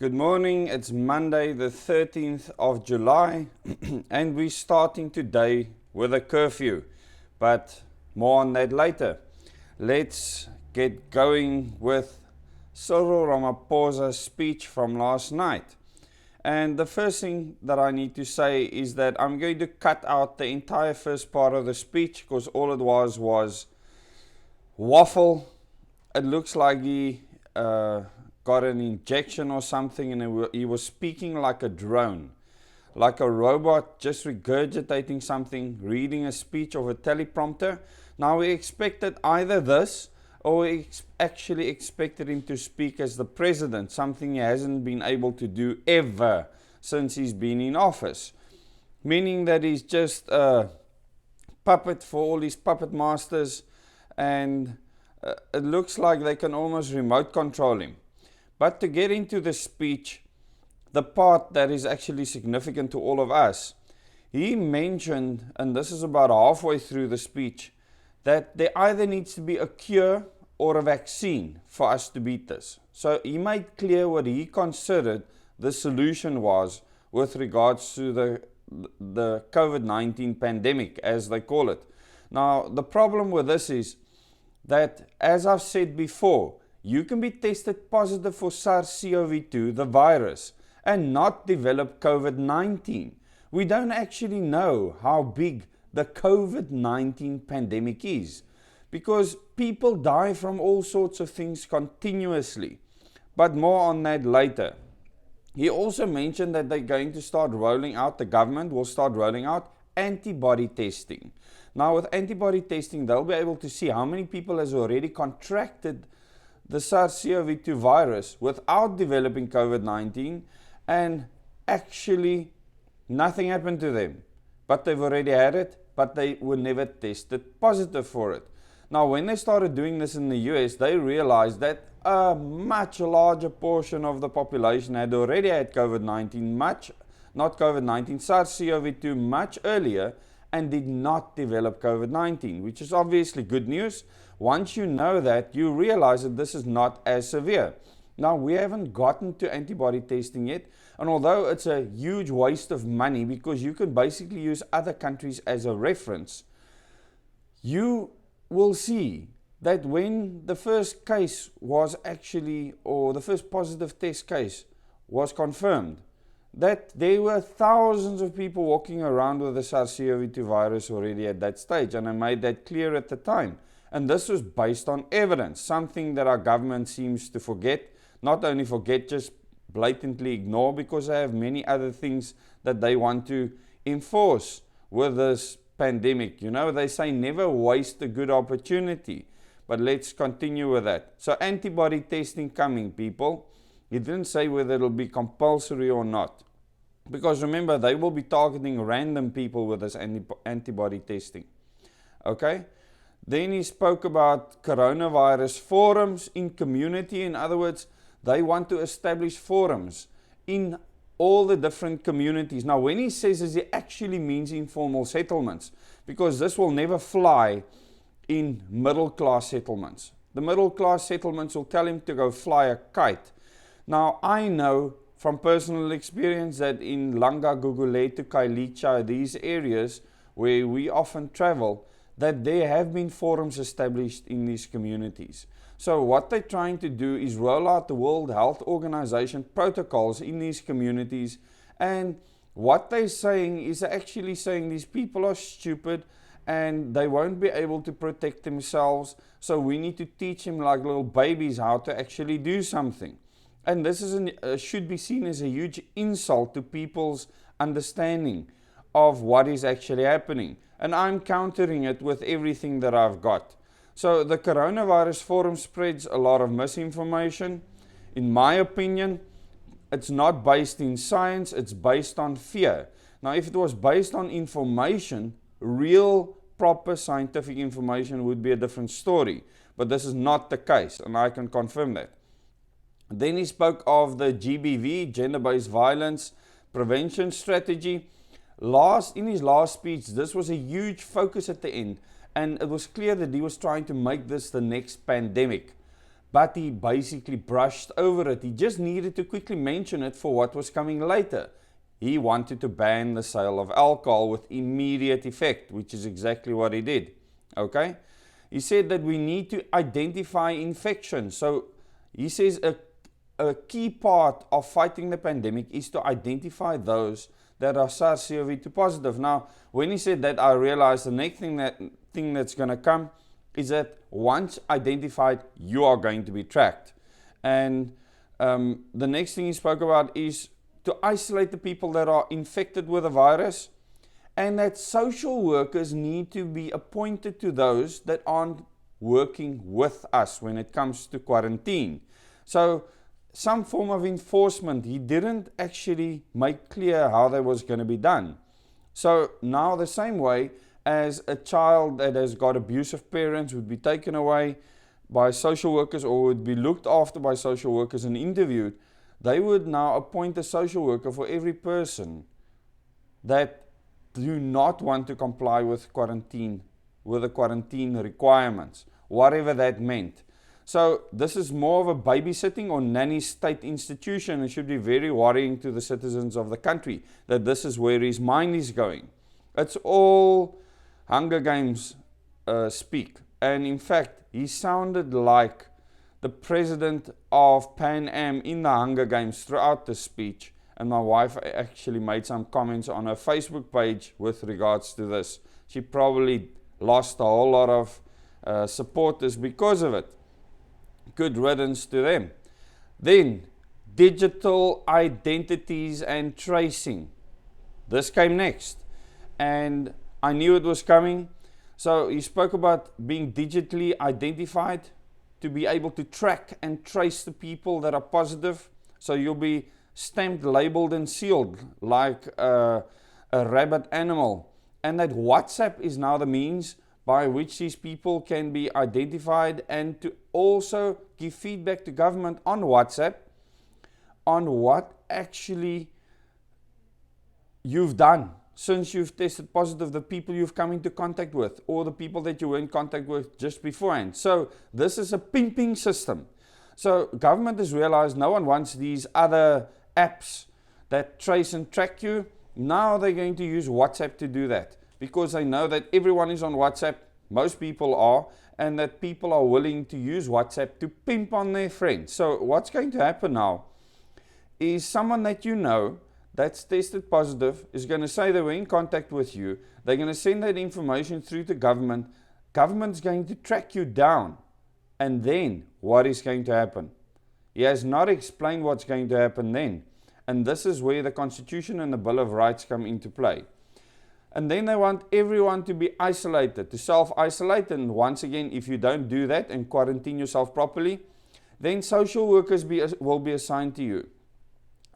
Good morning, it's Monday the 13th of July and we're starting today with a curfew, but more on that later. Let's get going with Cyril Ramaphosa's speech from last night. And the first thing that I need to say is that I'm going to cut out the entire first part of the speech because all it was waffle. It looks like he got an injection or something, and he was speaking like a drone, like a robot, just regurgitating something, reading a speech of a teleprompter. Now we expected either this, or we actually expected him to speak as the president, something he hasn't been able to do ever since he's been in office. Meaning that he's just a puppet for all these puppet masters, and it looks like they can almost remote control him. But to get into the speech, the part that is actually significant to all of us, he mentioned, and this is about halfway through the speech, that there either needs to be a cure or a vaccine for us to beat this. So he made clear what he considered the solution was with regards to the COVID-19 pandemic, as they call it. Now, the problem with this is that, as I've said before, you can be tested positive for SARS-CoV-2, the virus, and not develop COVID-19. We don't actually know how big the COVID-19 pandemic is, because people die from all sorts of things continuously. But more on that later. He also mentioned that they're going to start rolling out, the government will start rolling out antibody testing. Now with antibody testing, they'll be able to see how many people has already contracted the SARS-CoV-2 virus without developing COVID-19, and actually nothing happened to them. But they've already had it, but they were never tested positive for it. Now when they started doing this in the US, they realized that a much larger portion of the population had already had COVID-19, SARS-CoV-2 much earlier, and did not develop COVID-19, which is obviously good news. Once you know that, you realize that this is not as severe. Now, we haven't gotten to antibody testing yet, and although it's a huge waste of money because you can basically use other countries as a reference, you will see that when the first case was actually, or the first positive test case was confirmed, that there were thousands of people walking around with the SARS-CoV-2 virus already at that stage, and I made that clear at the time. And this was based on evidence, something that our government seems to forget. Not only forget, just blatantly ignore, because they have many other things that they want to enforce with this pandemic. You know, they say never waste a good opportunity. But let's continue with that. So antibody testing coming, people. He didn't say whether it'll be compulsory or not. Because remember, they will be targeting random people with this antibody testing. Okay? Then he spoke about coronavirus forums in community. In other words, they want to establish forums in all the different communities. Now, when he says this, he actually means informal settlements, because this will never fly in middle-class settlements. The middle-class settlements will tell him to go fly a kite. Now, I know from personal experience that in Langa, Guguletu, Kailicha, these areas where we often travel, that there have been forums established in these communities. So what they're trying to do is roll out the World Health Organization protocols in these communities, and what they're saying is actually saying these people are stupid and they won't be able to protect themselves, so we need to teach them like little babies how to actually do something. And this is should be seen as a huge insult to people's understanding of what is actually happening. And I'm countering it with everything that I've got. So the coronavirus forum spreads a lot of misinformation. In my opinion, it's not based in science, it's based on fear. Now, if it was based on information, real, proper scientific information would be a different story. But this is not the case, and I can confirm that. Then he spoke of the GBV, gender-based violence prevention strategy. In his last speech, this was a huge focus at the end, and it was clear that he was trying to make this the next pandemic. but he basically brushed over it. He just needed to quickly mention it for what was coming later. He wanted to ban the sale of alcohol with immediate effect, which is exactly what he did. Okay? He said that we need to identify infections. So he says a key part of fighting the pandemic is to identify those that are SARS-CoV-2 positive. Now, when he said that, I realized the next thing that's going to come is that once identified, you are going to be tracked. And the next thing he spoke about is to isolate the people that are infected with the virus, and that social workers need to be appointed to those that aren't working with us when it comes to quarantine. So some form of enforcement. He didn't actually make clear how that was going to be done. So now the same way as a child that has got abusive parents would be taken away by social workers or would be looked after by social workers and interviewed, they would now appoint a social worker for every person that do not want to comply with the quarantine requirements, whatever that meant. So this is more of a babysitting or nanny state institution. It should be very worrying to the citizens of the country that this is where his mind is going. It's all Hunger Games speak. And in fact, he sounded like the president of Pan Am in the Hunger Games throughout the speech. And my wife actually made some comments on her Facebook page with regards to this. She probably lost a whole lot of supporters because of it. Good riddance to them. Then, digital identities and tracing. This came next. And I knew it was coming. So he spoke about being digitally identified to be able to track and trace the people that are positive. So you'll be stamped, labeled and sealed like a rabid animal. And that WhatsApp is now the means by which these people can be identified, and to also give feedback to government on WhatsApp on what actually you've done since you've tested positive, the people you've come into contact with, or the people that you were in contact with just beforehand. So this is a pimping system. So government has realized no one wants these other apps that trace and track you. Now they're going to use WhatsApp to do that, because they know that everyone is on WhatsApp, most people are, and that people are willing to use WhatsApp to pimp on their friends. So what's going to happen now is someone that you know that's tested positive is going to say they were in contact with you. They're going to send that information through to government. Government's going to track you down. And then what is going to happen? He has not explained what's going to happen then. And this is where the Constitution and the Bill of Rights come into play. And then they want everyone to be isolated, to self-isolate. And once again, if you don't do that and quarantine yourself properly, then social workers will be assigned to you.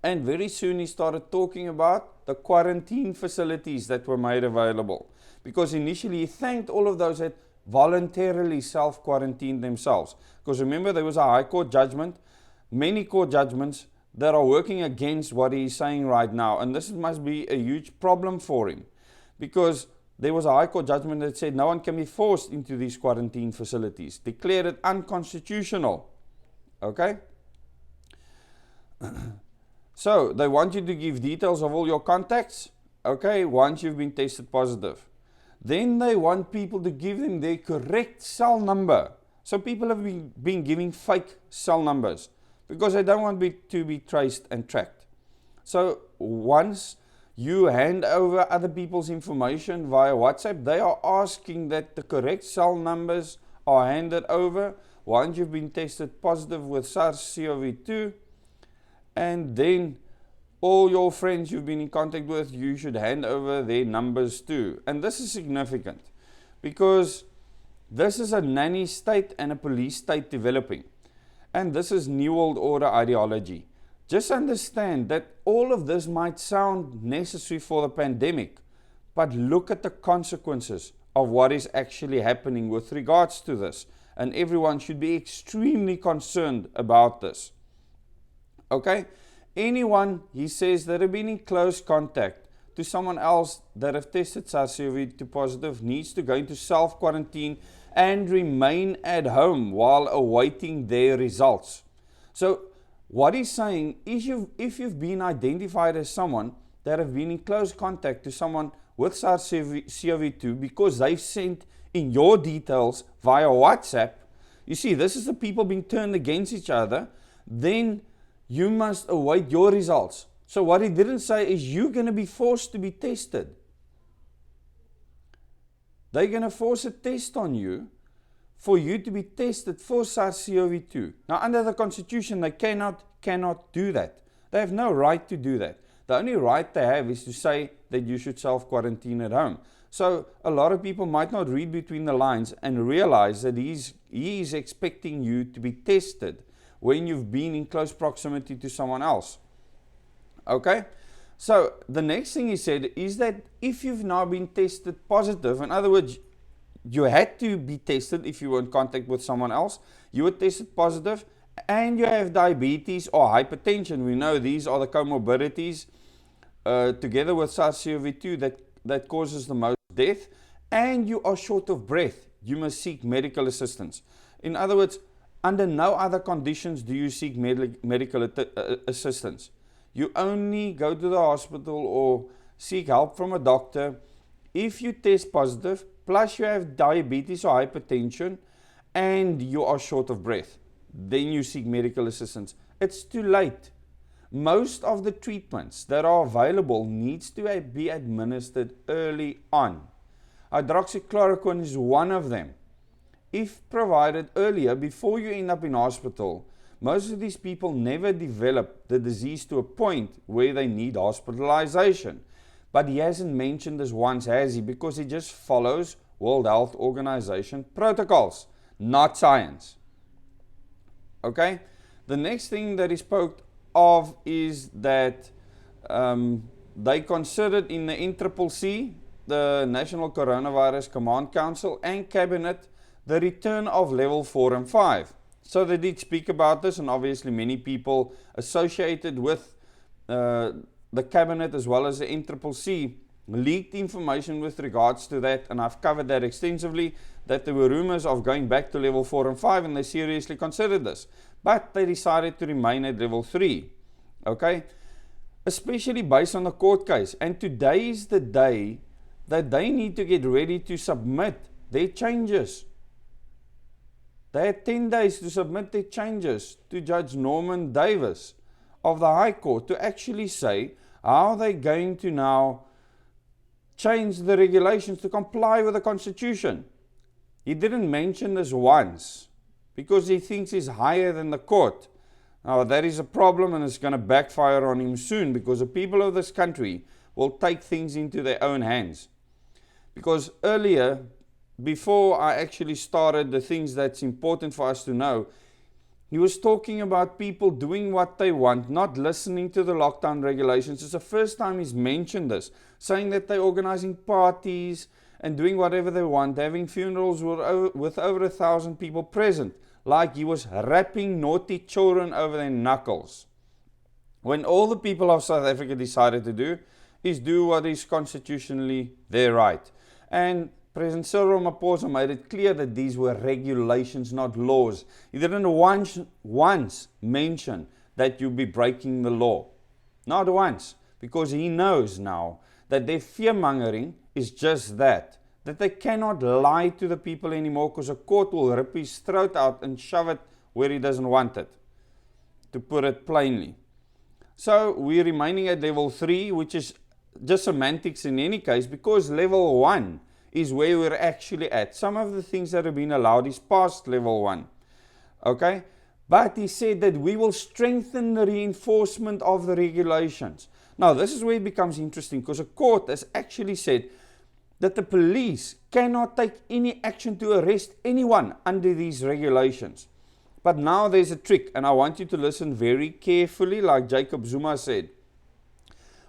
And very soon he started talking about the quarantine facilities that were made available. Because initially he thanked all of those that voluntarily self-quarantined themselves. Because remember, there was a High Court judgment, many court judgments that are working against what he is saying right now. And this must be a huge problem for him. Because there was a High Court judgment that said no one can be forced into these quarantine facilities. Declared it unconstitutional. Okay? So, they want you to give details of all your contacts, okay, once you've been tested positive. Then they want people to give them their correct cell number. So people have been giving fake cell numbers because they don't want to be traced and tracked. So once you hand over other people's information via WhatsApp, they are asking that the correct cell numbers are handed over once you've been tested positive with SARS-CoV-2. And then all your friends you've been in contact with, you should hand over their numbers too. And this is significant because this is a nanny state and a police state developing. And this is New World Order ideology. Just understand that all of this might sound necessary for the pandemic, but look at the consequences of what is actually happening with regards to this. And everyone should be extremely concerned about this. Okay? Anyone, he says, that have been in close contact to someone else that have tested SARS-CoV-2 positive needs to go into self-quarantine and remain at home while awaiting their results. So what he's saying is if you've been identified as someone that have been in close contact to someone with SARS-CoV-2 because they've sent in your details via WhatsApp, you see, this is the people being turned against each other, then you must await your results. So what he didn't say is you're going to be forced to be tested. They're going to force a test on you for you to be tested for SARS-CoV-2. Now, under the Constitution, they cannot do that. They have no right to do that. The only right they have is to say that you should self-quarantine at home. So a lot of people might not read between the lines and realize that he is expecting you to be tested when you've been in close proximity to someone else. Okay? So the next thing he said is that if you've now been tested positive, in other words, you had to be tested if you were in contact with someone else, you were tested positive, and you have diabetes or hypertension. We know these are the comorbidities together with SARS-CoV-2 that causes the most death, and you are short of breath, you must seek medical assistance. In other words, under no other conditions do you seek medical assistance. You only go to the hospital or seek help from a doctor if you test positive, plus you have diabetes or hypertension, and you are short of breath. Then you seek medical assistance. It's too late. Most of the treatments that are available needs to be administered early on. Hydroxychloroquine is one of them. If provided earlier, before you end up in hospital, most of these people never develop the disease to a point where they need hospitalization. But he hasn't mentioned this once, has he? Because he just follows World Health Organization protocols, not science. Okay? The next thing that he spoke of is that they considered in the NCCC, the National Coronavirus Command Council, and Cabinet, the return of level 4 and 5. So they did speak about this, and obviously many people associated with the Cabinet as well as the NCCC leaked information with regards to that, and I've covered that extensively, that there were rumors of going back to level 4 and 5, and they seriously considered this. But they decided to remain at level 3. Okay? Especially based on the court case. And today is the day that they need to get ready to submit their changes. They had 10 days to submit their changes to Judge Norman Davis of the High Court to actually say how they're going to now change the regulations to comply with the Constitution. He didn't mention this once because he thinks he's higher than the court. Now that is a problem, and it's going to backfire on him soon, because the people of this country will take things into their own hands. Because earlier, before I actually started the things that's important for us to know, he was talking about people doing what they want, not listening to the lockdown regulations. It's the first time he's mentioned this, saying that they're organizing parties and doing whatever they want, having funerals with over 1,000 people present, like he was rapping naughty children over their knuckles. When all the people of South Africa decided to do is do what is constitutionally their right. And President Cyril Ramaphosa made it clear that these were regulations, not laws. He didn't once mention that you'll be breaking the law. Not once. Because he knows now that their fear-mongering is just that. That they cannot lie to the people anymore, because a court will rip his throat out and shove it where he doesn't want it. To put it plainly. So we're remaining at level 3, which is just semantics in any case, because level 1 is where we're actually at. Some of the things that have been allowed is past level 1. Okay? But he said that we will strengthen the reinforcement of the regulations. Now, this is where it becomes interesting, because a court has actually said that the police cannot take any action to arrest anyone under these regulations. But now there's a trick, and I want you to listen very carefully, like Jacob Zuma said.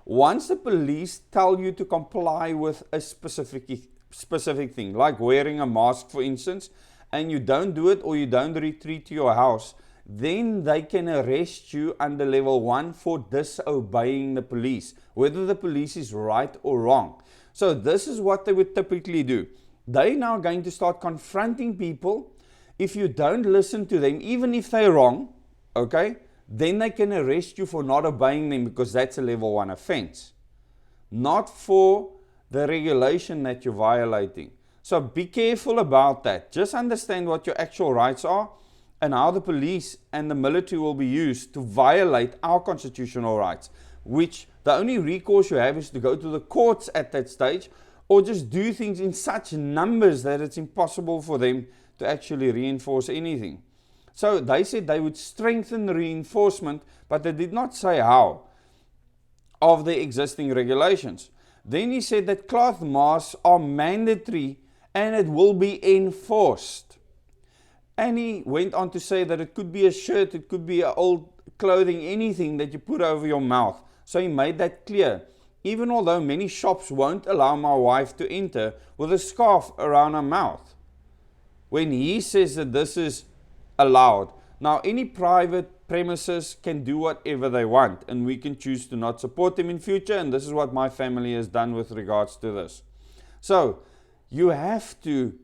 Once the police tell you to comply with a specific thing, like wearing a mask for instance, and you don't do it or you don't retreat to your house, then they can arrest you under level 1 for disobeying the police, whether the police is right or wrong. So this is what they would typically do. They're now going to start confronting people. If you don't listen to them, even if they're wrong, okay, then they can arrest you for not obeying them, because that's a level 1 offense, not for the regulation that you're violating. So be careful about that. Just understand what your actual rights are and how the police and the military will be used to violate our constitutional rights, which the only recourse you have is to go to the courts at that stage, or just do things in such numbers that it's impossible for them to actually reinforce anything. So they said they would strengthen the reinforcement, but they did not say how, of the existing regulations. Then he said that cloth masks are mandatory and it will be enforced. And he went on to say that it could be a shirt, it could be old clothing, anything that you put over your mouth. So he made that clear. Even although many shops won't allow my wife to enter with a scarf around her mouth, when he says that this is allowed. Now, any private premises can do whatever they want, and we can choose to not support them in future, and this is what my family has done with regards to this. So, you have to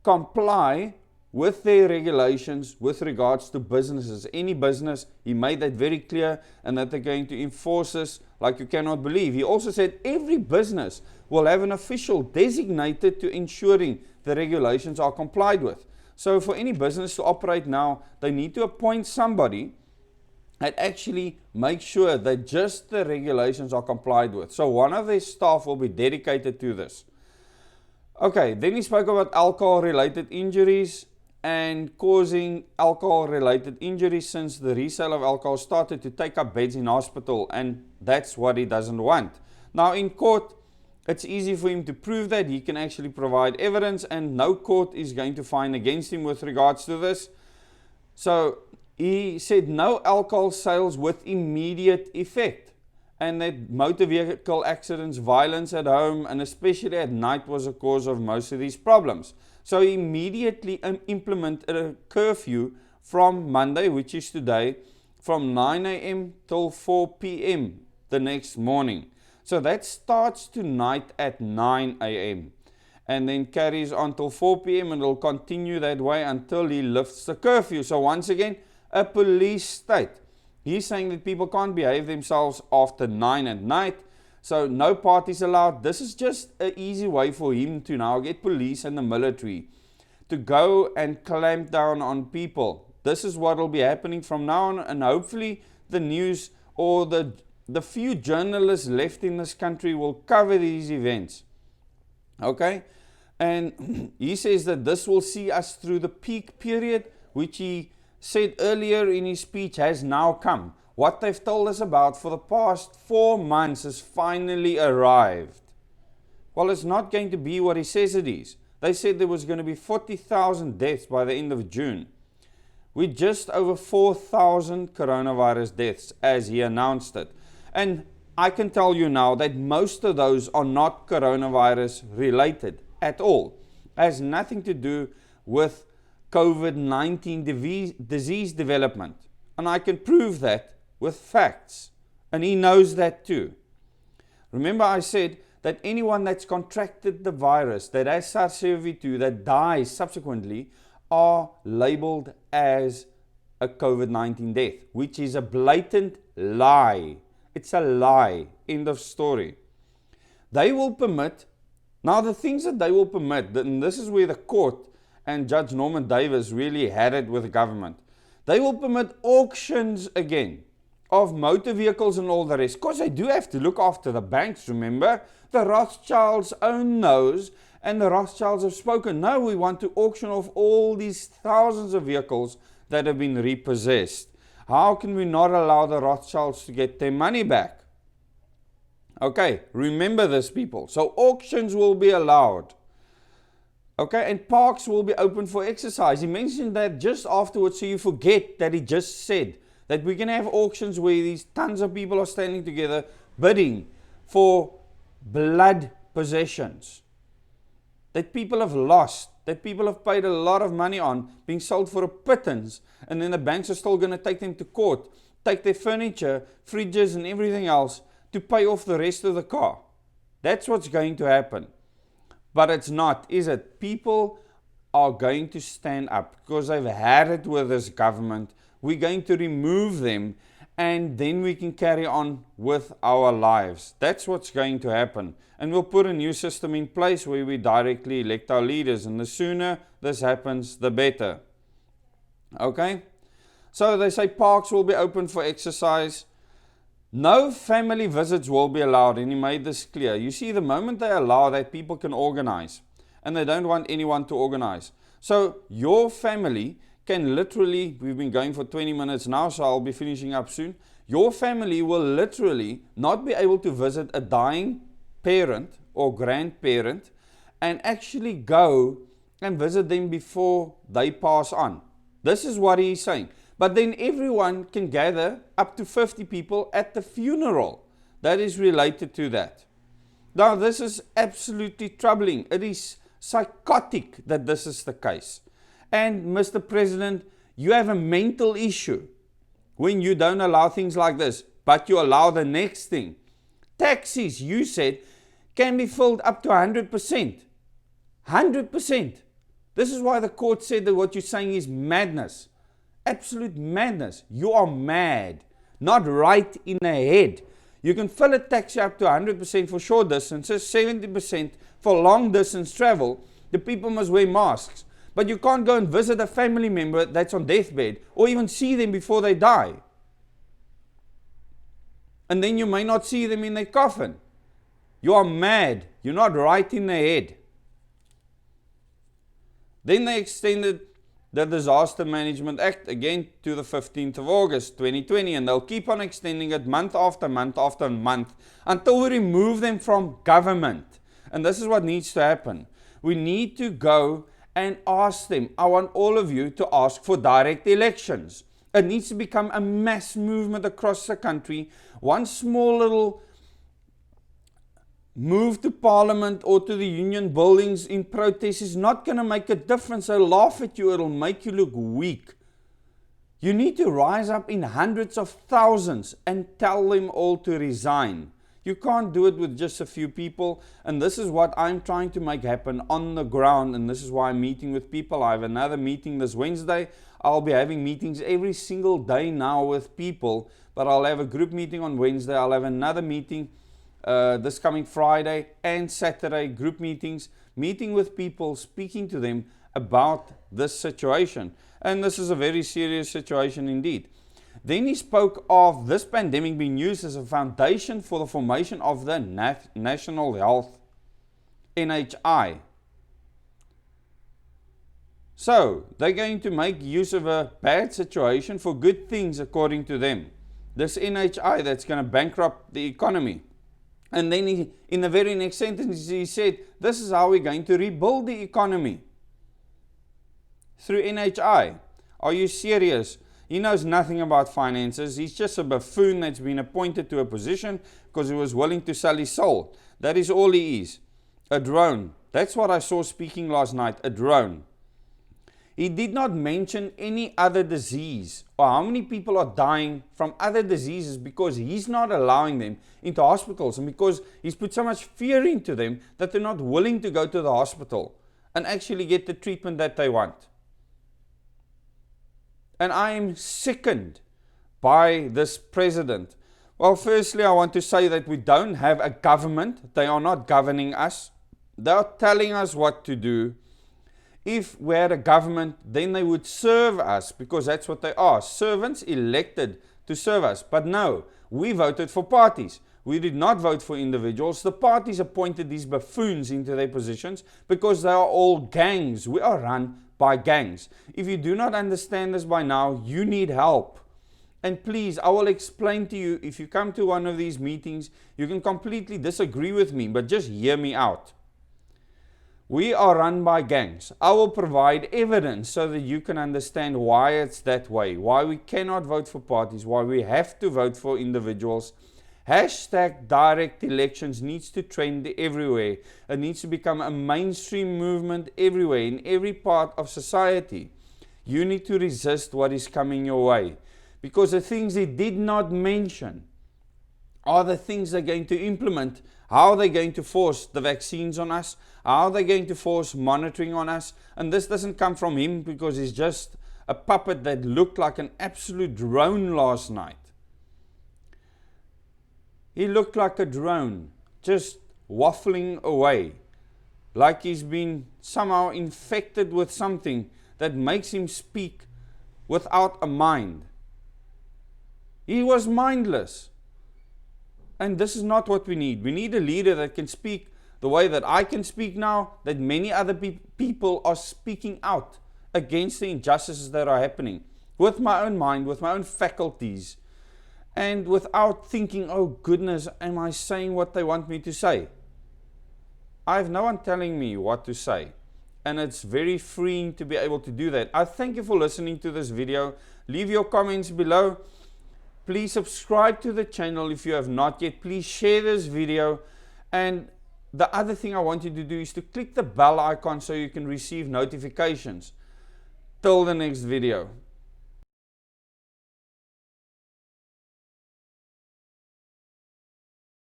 comply with their regulations with regards to businesses. Any business, he made that very clear, and that they're going to enforce this like you cannot believe. He also said every business will have an official designated to ensuring the regulations are complied with. So for any business to operate now, they need to appoint somebody that actually makes sure that just the regulations are complied with. So one of their staff will be dedicated to this. Okay, then he spoke about alcohol-related injuries and causing alcohol-related injuries since the resale of alcohol started to take up beds in hospital, and that's what he doesn't want. Now in court, it's easy for him to prove that. He can actually provide evidence, and no court is going to find against him with regards to this. So he said no alcohol sales with immediate effect, and that motor vehicle accidents, violence at home, and especially at night was a cause of most of these problems. So he immediately implemented a curfew from Monday, which is today, from 9 a.m. till 4 p.m. the next morning. So that starts tonight at 9 a.m. and then carries on till 4 p.m. and will continue that way until he lifts the curfew. So once again, a police state. He's saying that people can't behave themselves after 9 at night. So no parties allowed. This is just an easy way for him to now get police and the military to go and clamp down on people. This is what will be happening from now on, and hopefully the news or the few journalists left in this country will cover these events. Okay? And he says that this will see us through the peak period, which he said earlier in his speech has now come. What they've told us about for the past 4 months has finally arrived. Well, it's not going to be what he says it is. They said there was going to be 40,000 deaths by the end of June. We're just over 4,000 coronavirus deaths as he announced it. And I can tell you now that most of those are not coronavirus related at all. It has nothing to do with COVID-19 disease development. And I can prove that with facts. And he knows that too. Remember I said that anyone that's contracted the virus, that has SARS-CoV-2, that dies subsequently, are labeled as a COVID-19 death, which is a blatant lie. It's a lie. End of story. They will permit, now the things that they will permit, and this is where the court and Judge Norman Davis really had it with the government. They will permit auctions again of motor vehicles and all the rest. Because they do have to look after the banks, remember? The Rothschilds own those, and the Rothschilds have spoken. No, we want to auction off all these thousands of vehicles that have been repossessed. How can we not allow the Rothschilds to get their money back? Okay, remember this, people. So auctions will be allowed. Okay, and parks will be open for exercise. He mentioned that just afterwards, so you forget that he just said that we can have auctions where these tons of people are standing together bidding for blood possessions. that people have lost, that people have paid a lot of money on, being sold for a pittance, and then the banks are still going to take them to court, take their furniture, fridges and everything else to pay off the rest of the car. That's what's going to happen. But it's not, is it? People are going to stand up because they've had it with this government. We're going to remove them, and then we can carry on with our lives. That's what's going to happen. And we'll put a new system in place where we directly elect our leaders. And the sooner this happens, the better. Okay? So they say parks will be open for exercise. No family visits will be allowed, and he made this clear. You see, the moment they allow that, people can organize, and they don't want anyone to organize. So your family can literally, we've been going for 20 minutes now, so I'll be finishing up soon. Your family will literally not be able to visit a dying parent or grandparent and actually go and visit them before they pass on. This is what he's saying. But then everyone can gather up to 50 people at the funeral. That is related to that. Now, this is absolutely troubling. It is psychotic that this is the case. And Mr. President, you have a mental issue when you don't allow things like this, but you allow the next thing. Taxis, you said, can be filled up to 100%. 100%. This is why the court said that what you're saying is madness. Absolute madness. You are mad, not right in the head. You can fill a taxi up to 100% for short distances, 70% for long distance travel. The people must wear masks. But you can't go and visit a family member that's on deathbed or even see them before they die. And then you may not see them in their coffin. You are mad. You're not right in the head. Then they extended the Disaster Management Act again to the 15th of August 2020, and they'll keep on extending it month after month after month until we remove them from government. And this is what needs to happen. We need to go and ask them. I want all of you to ask for direct elections. It needs to become a mass movement across the country. One small little move to Parliament or to the union buildings in protest is not going to make a difference. They'll laugh at you. It'll make you look weak. You need to rise up in hundreds of thousands and tell them all to resign. You can't do it with just a few people, and this is what I'm trying to make happen on the ground, and this is why I'm meeting with people. I have another meeting this Wednesday. I'll be having meetings every single day now with people, but I'll have a group meeting on Wednesday. I'll have another meeting this coming Friday and Saturday, group meetings, meeting with people, speaking to them about this situation. And this is a very serious situation indeed. Then he spoke of this pandemic being used as a foundation for the formation of the National Health, NHI. So, they're going to make use of a bad situation for good things according to them. This NHI that's going to bankrupt the economy. And then he, in the very next sentence he said, this is how we're going to rebuild the economy. Through NHI. Are you serious? He knows nothing about finances. He's just a buffoon that's been appointed to a position because he was willing to sell his soul. That is all he is. A drone. That's what I saw speaking last night. A drone. He did not mention any other disease or how many people are dying from other diseases because he's not allowing them into hospitals and because he's put so much fear into them that they're not willing to go to the hospital and actually get the treatment that they want. And I am sickened by this president. Well, firstly, I want to say that we don't have a government. They are not governing us. They are telling us what to do. If we had a government, then they would serve us because that's what they are. Servants elected to serve us. But no, we voted for parties. We did not vote for individuals. The parties appointed these buffoons into their positions because they are all gangs. We are run by gangs. If you do not understand this by now, you need help. And please, I will explain to you, if you come to one of these meetings, you can completely disagree with me, but just hear me out. We are run by gangs. I will provide evidence so that you can understand why it's that way, why we cannot vote for parties, why we have to vote for individuals, Hashtag direct elections needs to trend everywhere. It needs to become a mainstream movement everywhere, in every part of society. You need to resist what is coming your way. Because the things he did not mention are the things they're going to implement, how they're going to force the vaccines on us, how they're going to force monitoring on us. And this doesn't come from him because he's just a puppet that looked like an absolute drone last night. He looked like a drone, just waffling away, like he's been somehow infected with something that makes him speak without a mind. He was mindless. And this is not what we need. We need a leader that can speak the way that I can speak now, that many other people are speaking out against the injustices that are happening, with my own mind, with my own faculties, and without thinking, oh goodness, am I saying what they want me to say? I have no one telling me what to say. And it's very freeing to be able to do that. I thank you for listening to this video. Leave your comments below. Please subscribe to the channel if you have not yet. Please share this video. And the other thing I want you to do is to click the bell icon so you can receive notifications. Till the next video.